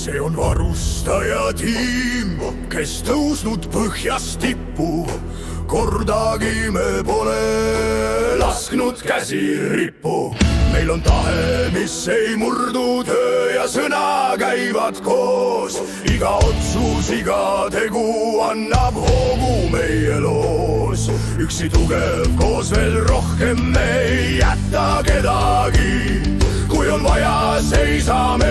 see on varustaja tiim, kes tõusnud põhjast tippu. Kordagi me pole lasknud käsi rippu. Meil on tahe, mis ei murdu, töö ja sõna käivad koos. Iga otsus, iga tegu annab hoogu meie loos. Üksi tugev, koos veel rohkem, me ei jäta kedagi. Kui on vaja, seisame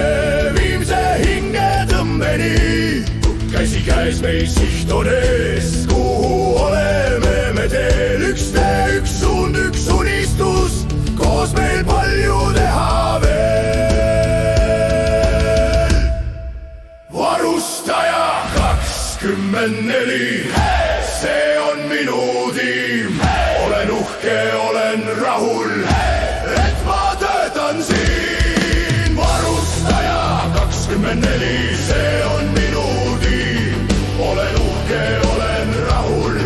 viimse hingetõmbeni. Käsi käes meil siht on ees, kuhu oleme me teel. Üks tee, üks suund, üks unistus, koos meil palju teha veel. Varustaja 24, see on minu tiim. Olen uhke, olen rahul, et ma töötan siin. Varustaja 24, see on minu tiim. Olen uhke, olen rahul,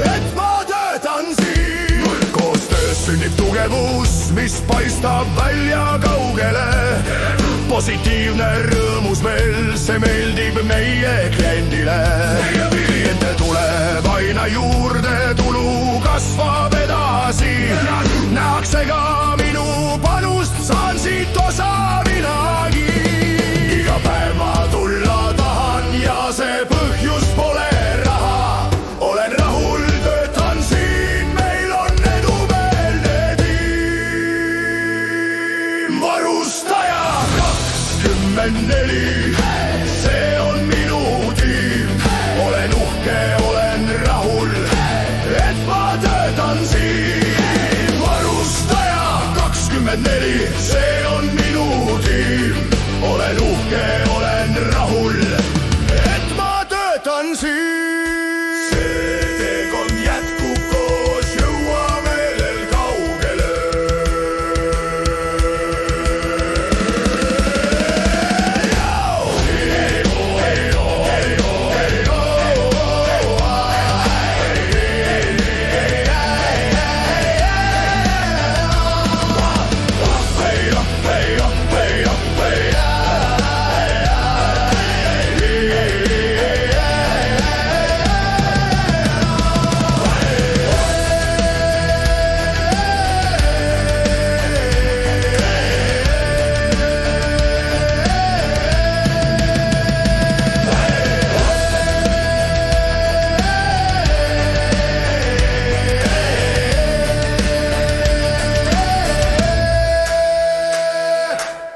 et ma töötan siin. Koostöös sünnib tugevus, mis paistab välja kaugele. Positiivne rõõmus meil, see meeldib meie kliendile. Kliente tuleb aina juurde, tulu kasvab edasi. Nähakse ka minu panust, saan siit osa minagi. Iga päev ma tulla tahan ja see põhjus pole raha. Olen rahul, töötan siin, meil on edumeelne tiim. Varustaja 24, see on minu tiim. Olen uhke, olen rahul, et ma töötan siin. Varustaja 24, see on minu tiim. Olen uhke, olen rahul, et ma töötan siin. See teekond jätkub koos, jõuame veel kaugele.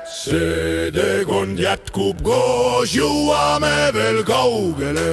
See teekond jätkub koos, jõuame veel kaugele.